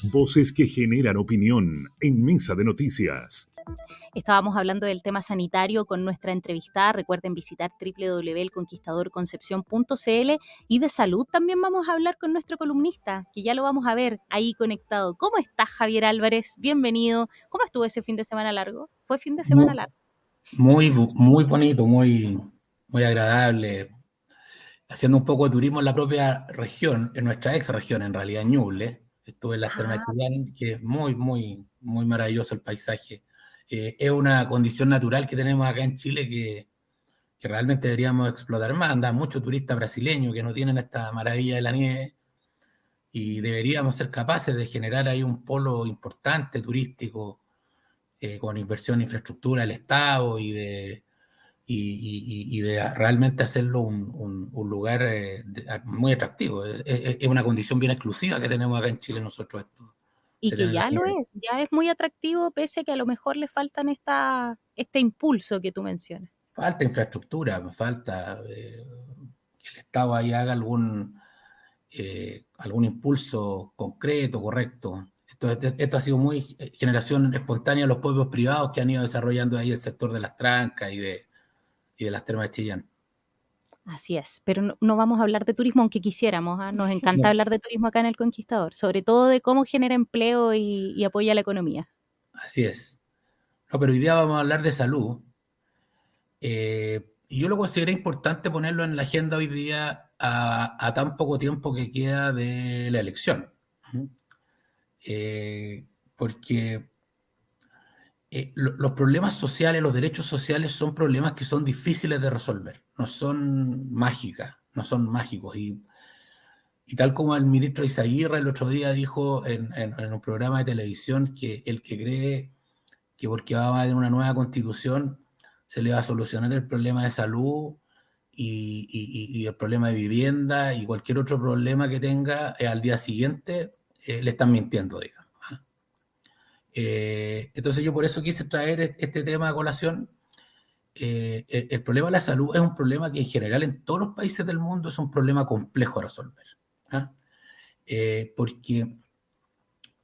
Voces que generan opinión en Mesa de Noticias. Estábamos hablando del tema sanitario con nuestra entrevistada. Recuerden visitar www.elconquistadorconcepcion.cl, y de salud también vamos a hablar con nuestro columnista, que ya lo vamos a ver ahí conectado. ¿Cómo estás, Javier Álvarez? Bienvenido. ¿Cómo estuvo ese fin de semana largo? ¿Fue fin de semana largo? Muy bonito, muy agradable. Haciendo un poco de turismo en la propia región, en nuestra ex región, en realidad, Ñuble. Estuve en las termas de Chillán, que es muy maravilloso el paisaje. Es una condición natural que tenemos acá en Chile que realmente deberíamos explotar más. Anda mucho turista brasileño que no tienen esta maravilla de la nieve, y deberíamos ser capaces de generar ahí un polo importante turístico, con inversión en infraestructura del Estado y de realmente hacerlo un lugar muy atractivo. Es una condición bien exclusiva que tenemos acá en Chile nosotros. Y que ya lo es, ya es muy atractivo, pese a que a lo mejor le faltan este impulso que tú mencionas. Falta infraestructura, falta que el Estado ahí haga algún impulso concreto, correcto. Esto ha sido muy generación espontánea de los pueblos privados que han ido desarrollando ahí el sector de las trancas y de las termas de Chillán. Así es, pero no vamos a hablar de turismo, aunque quisiéramos, ¿eh? Nos encanta hablar de turismo acá en El Conquistador, sobre todo de cómo genera empleo y apoya la economía. Así es. No, pero hoy día vamos a hablar de salud. Y yo lo consideré importante ponerlo en la agenda hoy día a tan poco tiempo que queda de la elección. Porque los problemas sociales, los derechos sociales son problemas que son difíciles de resolver, no son mágicos. Y tal como el ministro Izaguirre el otro día dijo en un programa de televisión, que el que cree que porque va a haber una nueva constitución se le va a solucionar el problema de salud y el problema de vivienda y cualquier otro problema que tenga al día siguiente, le están mintiendo, digamos. Entonces yo por eso quise traer este tema a colación. El problema de la salud es un problema que en general en todos los países del mundo es un problema complejo a resolver. Porque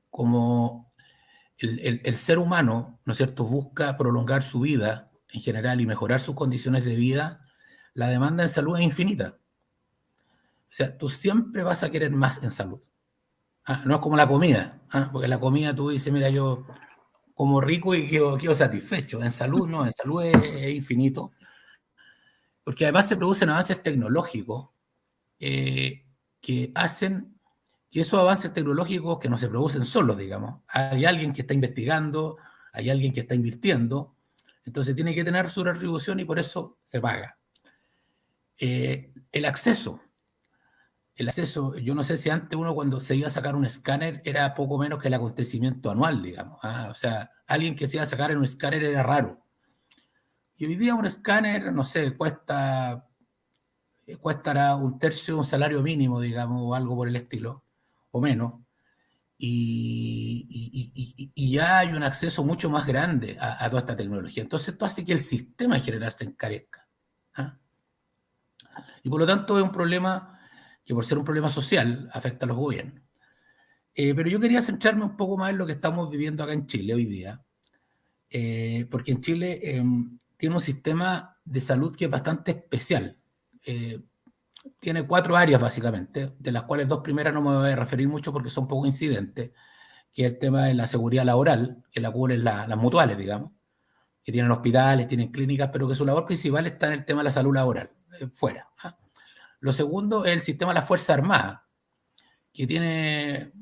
como el ser humano, ¿no es cierto?, busca prolongar su vida en general y mejorar sus condiciones de vida, la demanda en salud es infinita. O sea, tú siempre vas a querer más en salud. No es como la comida, porque la comida tú dices, mira, yo como rico y quedo satisfecho. En salud no, en salud es infinito. Porque además se producen avances tecnológicos que hacen que esos avances tecnológicos, que no se producen solos, digamos, hay alguien que está investigando, hay alguien que está invirtiendo, entonces tiene que tener su retribución y por eso se paga. El acceso, yo no sé si antes uno cuando se iba a sacar un escáner era poco menos que el acontecimiento anual, digamos. O sea, alguien que se iba a sacar en un escáner era raro. Y hoy día un escáner, no sé, cuestará un tercio de un salario mínimo, digamos, o algo por el estilo, o menos. Y ya hay un acceso mucho más grande a toda esta tecnología. Entonces esto hace que el sistema en general se encarezca. Y por lo tanto es un problema que, por ser un problema social, afecta a los gobiernos. Pero yo quería centrarme un poco más en lo que estamos viviendo acá en Chile hoy día, porque en Chile tiene un sistema de salud que es bastante especial. Tiene 4 áreas básicamente, de las cuales 2 primeras no me voy a referir mucho porque son poco incidentes, que es el tema de la seguridad laboral, que la cubren las mutuales, digamos, que tienen hospitales, tienen clínicas, pero que su labor principal está en el tema de la salud laboral, fuera. Lo segundo es el sistema de la Fuerza Armada, que tiene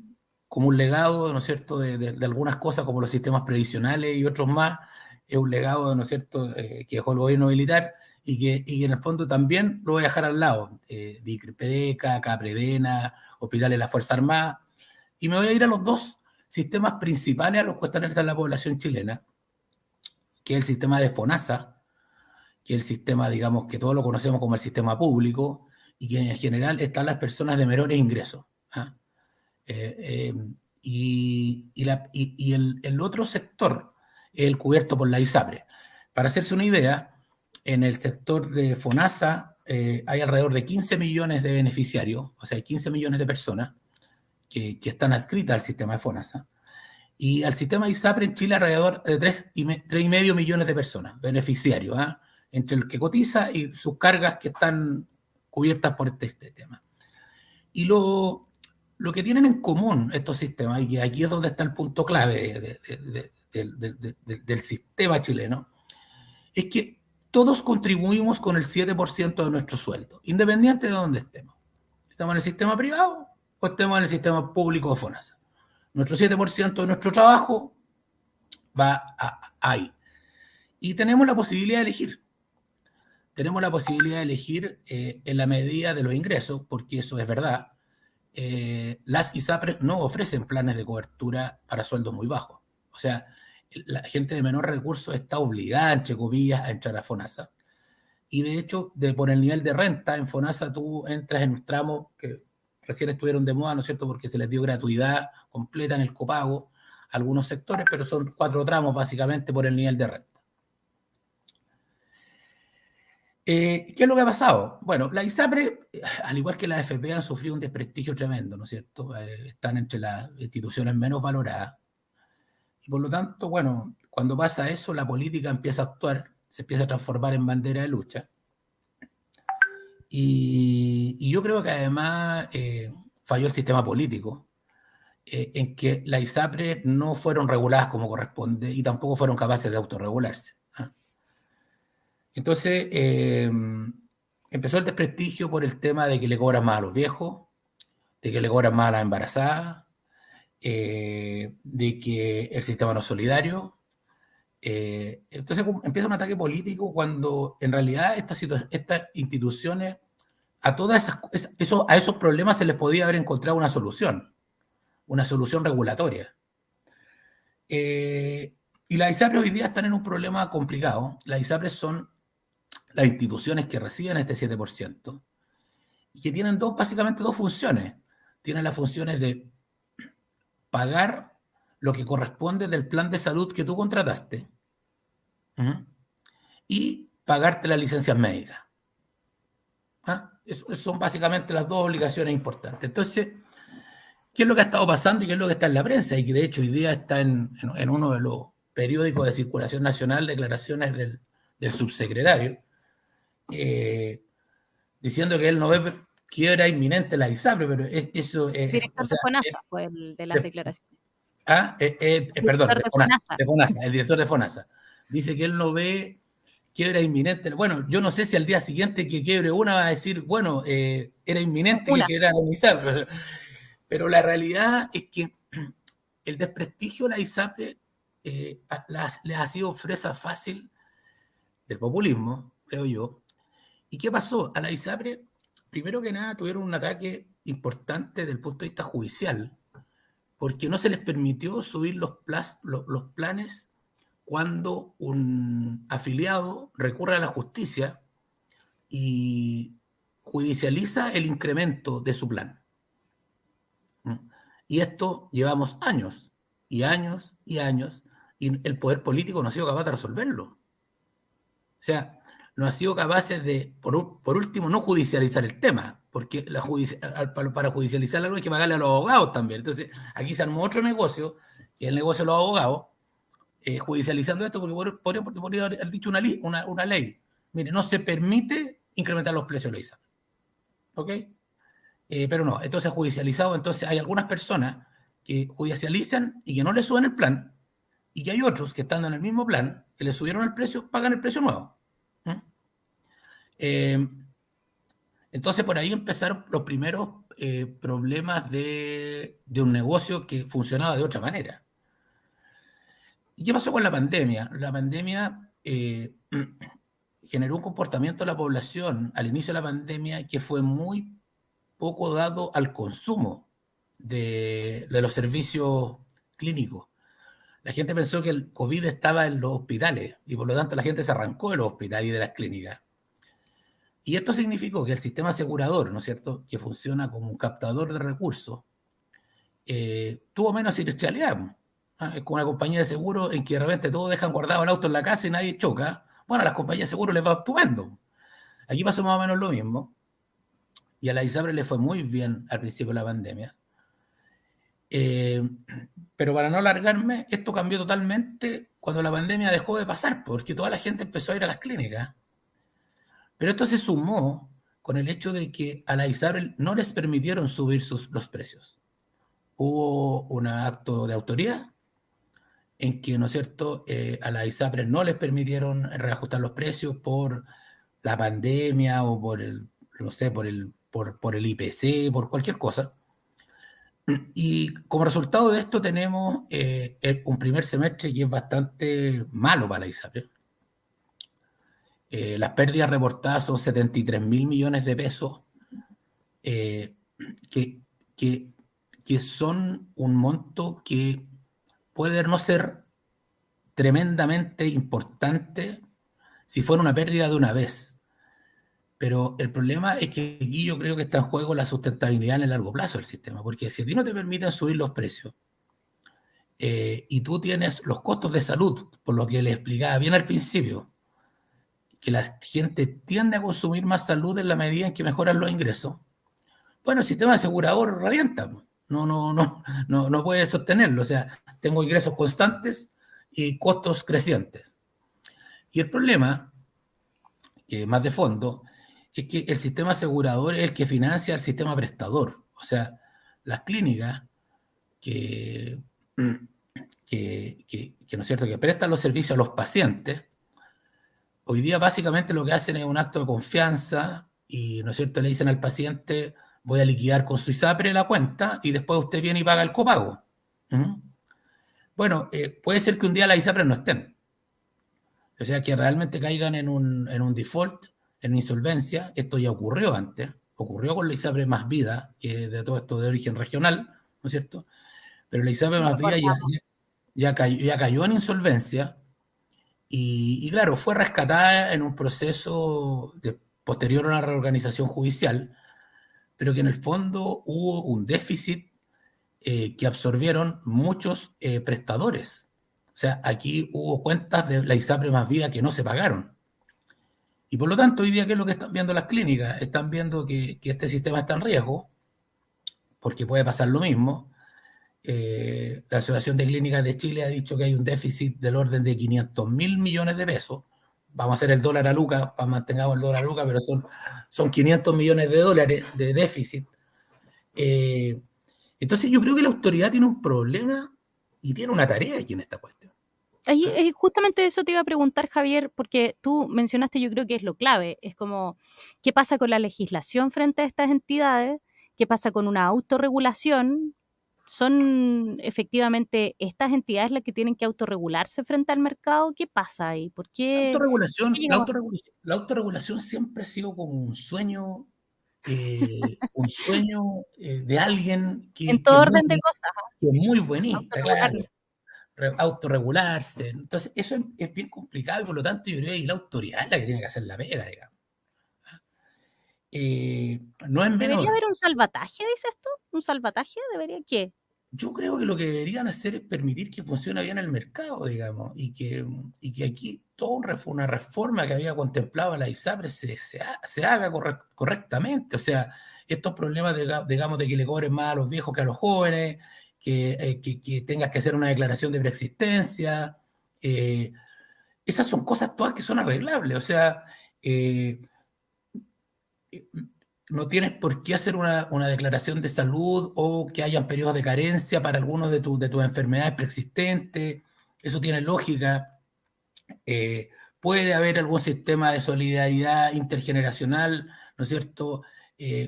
como un legado, ¿no es cierto?, de algunas cosas como los sistemas previsionales y otros más. Es un legado, ¿no es cierto?, que dejó el gobierno militar y que en el fondo también lo voy a dejar al lado. DICREPECA, CAPREDENA, hospitales de la Fuerza Armada. Y me voy a ir a los 2 sistemas principales a los que están en la población chilena, que es el sistema de FONASA, que es el sistema, digamos, que todos lo conocemos como el sistema público, y que en general están las personas de menores ingresos. Y el otro sector es el cubierto por la ISAPRE. Para hacerse una idea, en el sector de FONASA hay alrededor de 15 millones de beneficiarios, o sea, hay 15 millones de personas que están adscritas al sistema de FONASA. Y al sistema de ISAPRE en Chile alrededor de 3,5 millones de personas, beneficiarios, entre el que cotiza y sus cargas que están cubiertas por este tema. Y lo que tienen en común estos sistemas, y aquí es donde está el punto clave del sistema chileno, es que todos contribuimos con el 7% de nuestro sueldo, independiente de dónde estemos. ¿Estamos en el sistema privado o estemos en el sistema público de FONASA? Nuestro 7% de nuestro trabajo va ahí. Y tenemos la posibilidad de elegir. Tenemos la posibilidad de elegir en la medida de los ingresos, porque eso es verdad. Las ISAPRES no ofrecen planes de cobertura para sueldos muy bajos. O sea, la gente de menor recursos está obligada, entre comillas, a entrar a FONASA. Y de hecho, por el nivel de renta, en FONASA tú entras en un tramo que recién estuvieron de moda, ¿no es cierto?, porque se les dio gratuidad completa en el copago a algunos sectores, pero son 4 tramos básicamente por el nivel de renta. ¿Qué es lo que ha pasado? Bueno, la ISAPRE, al igual que la AFP, han sufrido un desprestigio tremendo, ¿no es cierto? Están entre las instituciones menos valoradas. Y por lo tanto, bueno, cuando pasa eso, la política empieza a actuar, se empieza a transformar en bandera de lucha. Y yo creo que además falló el sistema político, en que las ISAPRE no fueron reguladas como corresponde y tampoco fueron capaces de autorregularse. Entonces, empezó el desprestigio por el tema de que le cobran más a los viejos, de que le cobran más a las embarazadas, de que el sistema no es solidario. Entonces empieza un ataque político cuando en realidad estas instituciones, a esos problemas se les podía haber encontrado una solución regulatoria. Y las ISAPRE hoy día están en un problema complicado. Las ISAPRE son las instituciones que reciben este 7% y que tienen básicamente dos funciones. Tienen las funciones de pagar lo que corresponde del plan de salud que tú contrataste y pagarte las licencias médicas. Eso son básicamente las dos obligaciones importantes. Entonces, ¿qué es lo que ha estado pasando y qué es lo que está en la prensa? Y que de hecho hoy día está en uno de los periódicos de circulación nacional declaraciones del subsecretario diciendo que él no ve quiebra inminente la ISAPRE, pero eso es... Director de FONASA fue el de las declaraciones. Perdón, de FONASA, el director de FONASA. Dice que él no ve quiebra inminente. Bueno, yo no sé si al día siguiente que quiebre una va a decir, bueno, era inminente que quebrara la ISAPRE, pero la realidad es que el desprestigio de la ISAPRE les ha sido fresa fácil del populismo, creo yo. ¿Y qué pasó? A la ISAPRE, primero que nada, tuvieron un ataque importante desde el punto de vista judicial, porque no se les permitió subir los planes cuando un afiliado recurre a la justicia y judicializa el incremento de su plan. Y esto llevamos años, y años, y años, y el poder político no ha sido capaz de resolverlo. O sea, no ha sido capaz de, por último, no judicializar el tema, porque para judicializar algo hay que pagarle a los abogados también. Entonces, aquí se armó otro negocio, que es el negocio de los abogados, judicializando esto, porque podría haber dicho una ley. Mire, no se permite incrementar los precios de la ISAPRE. ¿Ok? Pero no, entonces judicializado, entonces hay algunas personas que judicializan y que no le suben el plan, y que hay otros que estando en el mismo plan, que le subieron el precio, pagan el precio nuevo. Entonces por ahí empezaron los primeros problemas de un negocio que funcionaba de otra manera. ¿Y qué pasó con la pandemia? La pandemia generó un comportamiento de la población al inicio de la pandemia que fue muy poco dado al consumo de los servicios clínicos. La gente pensó que el COVID estaba en los hospitales y por lo tanto la gente se arrancó de los hospitales y de las clínicas. Y esto significó que el sistema asegurador, ¿no es cierto?, que funciona como un captador de recursos, tuvo menos siniestralidad. Es como una compañía de seguro en que de repente todos dejan guardado el auto en la casa y nadie choca. Bueno, a las compañías de seguro les va actuando. Aquí pasó más o menos lo mismo. Y a la ISAPRE le fue muy bien al principio de la pandemia. Pero para no alargarme, esto cambió totalmente cuando la pandemia dejó de pasar, porque toda la gente empezó a ir a las clínicas. Pero esto se sumó con el hecho de que a la ISAPRE no les permitieron subir los precios. Hubo un acto de autoridad en que, ¿no es cierto?, a la ISAPRE no les permitieron reajustar los precios por la pandemia o por el, no sé, por el IPC, por cualquier cosa. Y como resultado de esto tenemos un primer semestre que es bastante malo para la ISAPRE. Las pérdidas reportadas son 73.000 millones de pesos, que, que son un monto que puede no ser tremendamente importante si fuera una pérdida de una vez. Pero el problema es que aquí yo creo que está en juego la sustentabilidad en el largo plazo del sistema, porque si a ti no te permiten subir los precios y tú tienes los costos de salud, por lo que le explicaba bien al principio, que la gente tiende a consumir más salud en la medida en que mejoran los ingresos, bueno, el sistema asegurador revienta, no puede sostenerlo, o sea, tengo ingresos constantes y costos crecientes. Y el problema, que más de fondo, es que el sistema asegurador es el que financia el sistema prestador, o sea, las clínicas que ¿no es cierto?, que prestan los servicios a los pacientes, hoy día básicamente lo que hacen es un acto de confianza y, ¿no es cierto?, le dicen al paciente, voy a liquidar con su ISAPRE la cuenta y después usted viene y paga el copago. Bueno, puede ser que un día las ISAPRE no estén. O sea, que realmente caigan en un default, en una insolvencia. Esto ya ocurrió antes. Ocurrió con la ISAPRE Más Vida, que es de todo esto de origen regional, ¿no es cierto? Pero la ISAPRE Más Vida ya cayó en insolvencia y claro, fue rescatada en un proceso posterior a una reorganización judicial, pero que en el fondo hubo un déficit que absorbieron muchos prestadores. O sea, aquí hubo cuentas de la ISAPRE Más Vida que no se pagaron. Y por lo tanto, hoy día, ¿qué es lo que están viendo las clínicas? Están viendo que este sistema está en riesgo, porque puede pasar lo mismo. La Asociación de Clínicas de Chile ha dicho que hay un déficit del orden de 500.000 millones de pesos. Vamos a hacer el dólar a Luca, mantengamos el dólar a Luca, pero son 500 millones de dólares de déficit. Entonces yo creo que la autoridad tiene un problema y tiene una tarea aquí en esta cuestión. Ahí, justamente eso te iba a preguntar, Javier, porque tú mencionaste, yo creo que es lo clave, es como, ¿qué pasa con la legislación frente a estas entidades? ¿Qué pasa con una autorregulación? ¿Son efectivamente estas entidades las que tienen que autorregularse frente al mercado? ¿Qué pasa ahí? ¿Por qué? La autorregulación siempre ha sido como un sueño de alguien En todo orden de cosas. que es muy buenista, claro, autorregularse. Entonces, eso es bien complicado y por lo tanto yo creo que la autoridad es la que tiene que hacer la pega, digamos. No es menor. ¿Debería haber un salvataje, dices tú? ¿Un salvataje? ¿Debería qué? Yo creo que lo que deberían hacer es permitir que funcione bien el mercado, digamos, y que aquí toda una reforma que había contemplado la ISAPRE se haga correctamente. O sea, estos problemas, digamos, de que le cobren más a los viejos que a los jóvenes, que tengas que hacer una declaración de preexistencia, esas son cosas todas que son arreglables. O sea, no tienes por qué hacer una declaración de salud o que hayan periodos de carencia para algunos de tus enfermedades preexistentes. Eso tiene lógica. Puede haber algún sistema de solidaridad intergeneracional, ¿no es cierto?,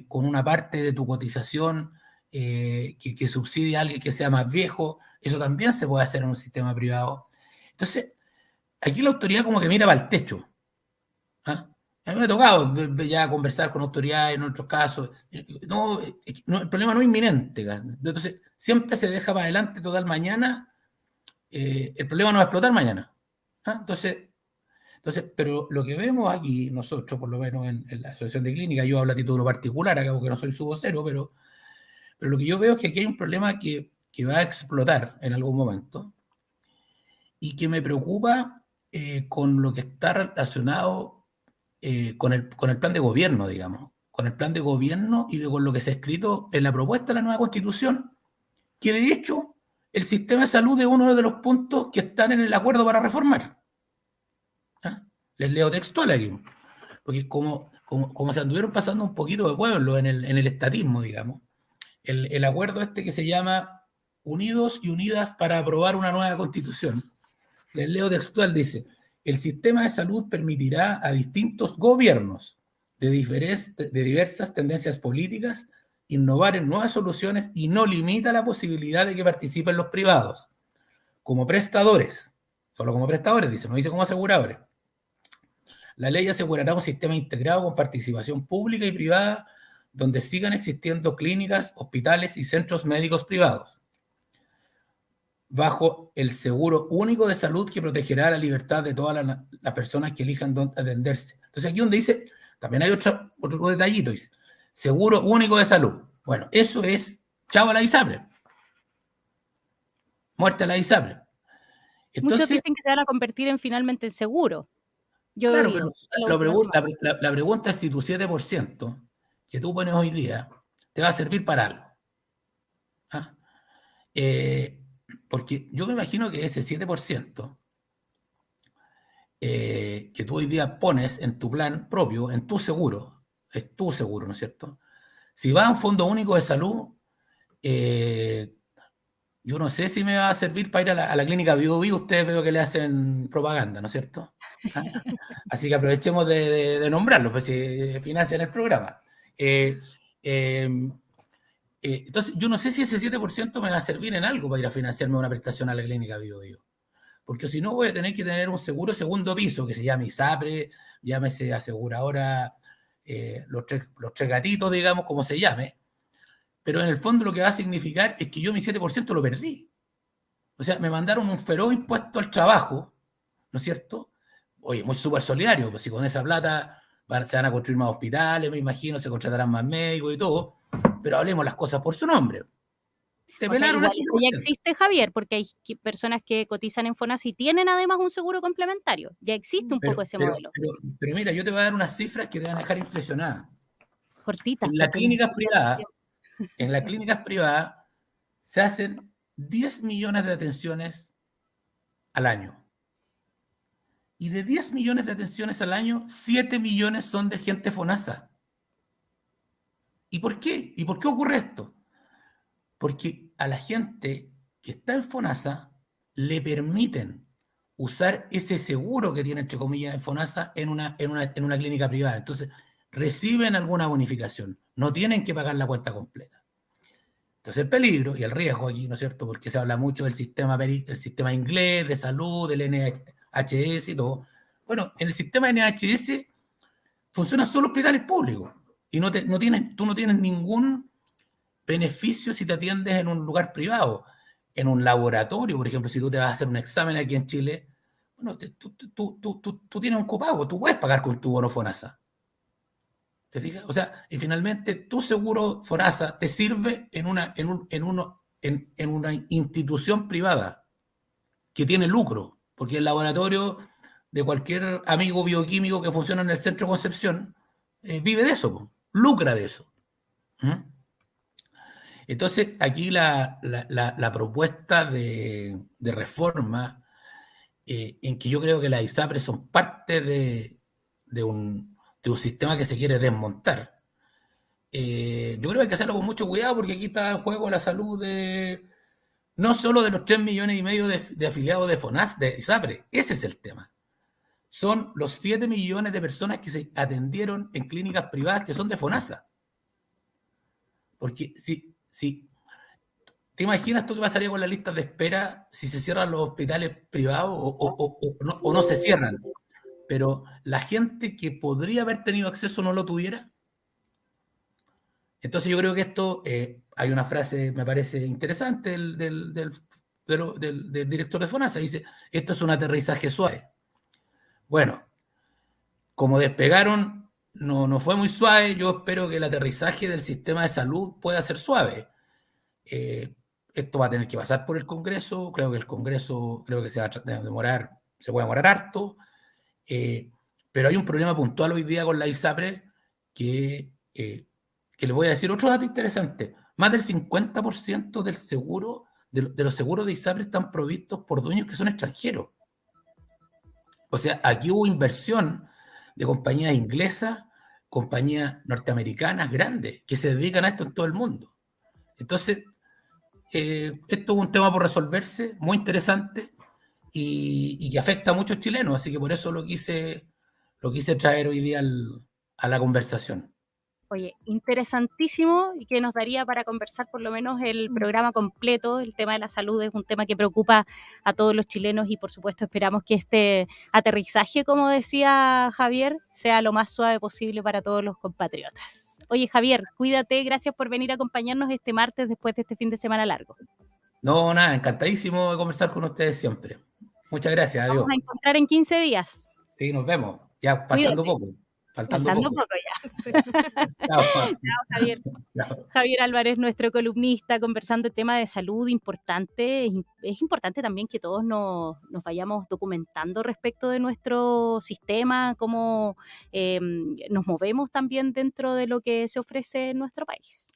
con una parte de tu cotización que subsidie a alguien que sea más viejo. Eso también se puede hacer en un sistema privado. Entonces, aquí la autoridad como que mira para el techo. ¿Ah? A mí me ha tocado ya conversar con autoridades en otros casos. No, el problema no es inminente. Entonces, siempre se deja para adelante total mañana. El problema no va a explotar mañana. Entonces, pero lo que vemos aquí, nosotros, por lo menos en la Asociación de Clínicas, yo hablo a título particular, acá porque no soy su vocero, pero lo que yo veo es que aquí hay un problema que va a explotar en algún momento y que me preocupa con lo que está relacionado con el plan de gobierno, digamos, con el plan de gobierno y con lo que se ha escrito en la propuesta de la nueva Constitución, que de hecho el sistema de salud es uno de los puntos que están en el acuerdo para reformar. ¿Ah? Les leo textual aquí, porque como se anduvieron pasando un poquito de pueblo en el estatismo, digamos, el acuerdo que se llama Unidos y Unidas para aprobar una nueva constitución, les leo textual, dice: el sistema de salud permitirá a distintos gobiernos de diversas tendencias políticas innovar en nuevas soluciones y no limita la posibilidad de que participen los privados como prestadores, solo como prestadores, dice, no dice como aseguradores. La ley asegurará un sistema integrado con participación pública y privada donde sigan existiendo clínicas, hospitales y centros médicos privados, bajo el seguro único de salud que protegerá la libertad de todas las personas que elijan dónde atenderse. Entonces aquí donde dice, también hay otro detallito, dice, seguro único de salud. Bueno, eso es chavo a la ISAPRE. Muerte a la ISAPRE. Entonces, muchos dicen que se van a convertir finalmente en seguro. Claro, pero la pregunta es si tu 7% que tú pones hoy día te va a servir para algo. ¿Ah? Porque yo me imagino que ese 7% que tú hoy día pones en tu plan propio, en tu seguro, es tu seguro, ¿no es cierto? Si va a un fondo único de salud, yo no sé si me va a servir para ir a la clínica Bio Bio. Ustedes veo que le hacen propaganda, ¿no es cierto? ¿Ah? Así que aprovechemos de nombrarlo, pues si financian el programa. Entonces, yo no sé si ese 7% me va a servir en algo para ir a financiarme una prestación a la clínica Bio Bio. Porque si no, voy a tener que tener un seguro segundo piso, que se llame ISAPRE, llámese aseguradora, los tres gatitos, digamos, como se llame. Pero en el fondo lo que va a significar es que yo mi 7% lo perdí. O sea, me mandaron un feroz impuesto al trabajo, ¿no es cierto? Oye, muy súper solidario, pues si con esa plata se van a construir más hospitales, me imagino, se contratarán más médicos y todo, pero hablemos las cosas por su nombre. Te pelaron, o sea, eso ya existe, Javier, porque hay personas que cotizan en FONASA y tienen además un seguro complementario. Ya existe un poco ese modelo. Pero mira, yo te voy a dar unas cifras que te van a dejar impresionada. Cortitas. En las clínicas privadas se hacen 10 millones de atenciones al año. Y de 10 millones de atenciones al año, 7 millones son de gente FONASA. ¿Y por qué? ¿Y por qué ocurre esto? Porque a la gente que está en FONASA le permiten usar ese seguro que tiene, entre comillas, en FONASA en una clínica privada. Entonces, reciben alguna bonificación. No tienen que pagar la cuenta completa. Entonces, el peligro y el riesgo aquí, ¿no es cierto? Porque se habla mucho del sistema inglés, de salud, del NHS y todo. Bueno, en el sistema NHS funcionan solo hospitales públicos y tú no tienes ningún beneficio si te atiendes en un lugar privado. En un laboratorio, por ejemplo, si tú te vas a hacer un examen aquí en Chile, bueno, tú tienes un copago, tú puedes pagar con tu bono FONASA. ¿Te fijas? O sea, y finalmente tu seguro FONASA te sirve en una institución privada que tiene lucro, porque el laboratorio de cualquier amigo bioquímico que funciona en el centro de Concepción vive de eso, lucra de eso. Entonces, aquí la propuesta de reforma, en que yo creo que las ISAPRES son parte de un sistema que se quiere desmontar. Yo creo que hay que hacerlo con mucho cuidado porque aquí está en juego la salud no solo de los 3,5 millones de afiliados de FONAS, de ISAPRE, ese es el tema. Son los 7 millones de personas que se atendieron en clínicas privadas que son de FONASA. Porque si ¿te imaginas tú qué pasaría con las listas de espera si se cierran los hospitales privados o no se cierran? Pero la gente que podría haber tenido acceso no lo tuviera. Entonces yo creo que esto, hay una frase, me parece interesante, del director de FONASA, dice, esto es un aterrizaje suave. Bueno, como despegaron, no fue muy suave, yo espero que el aterrizaje del sistema de salud pueda ser suave. Esto va a tener que pasar por el Congreso, creo que el Congreso se va a demorar, se puede demorar harto, pero hay un problema puntual hoy día con la ISAPRE que les voy a decir otro dato interesante. más del 50% del seguro, de los seguros de ISAPRE están provistos por dueños que son extranjeros. O sea, aquí hubo inversión de compañías inglesas, compañías norteamericanas grandes, que se dedican a esto en todo el mundo. Entonces, esto es un tema por resolverse, muy interesante, y que afecta a muchos chilenos, así que por eso lo quise traer hoy día a la conversación. Oye, interesantísimo y que nos daría para conversar por lo menos el programa completo. El tema de la salud es un tema que preocupa a todos los chilenos y por supuesto esperamos que este aterrizaje, como decía Javier, sea lo más suave posible para todos los compatriotas. Oye, Javier, cuídate, gracias por venir a acompañarnos este martes después de este fin de semana largo. No, nada, encantadísimo de conversar con ustedes siempre. Muchas gracias, adiós. Vamos a encontrar en 15 días. Sí, nos vemos. Ya Cuídate. faltando poco. Faltando poco ya. Sí. Chao. Chao, Javier. Chao. Javier Álvarez, nuestro columnista, conversando el tema de salud importante. Es importante también que todos nos vayamos documentando respecto de nuestro sistema, cómo nos movemos también dentro de lo que se ofrece en nuestro país.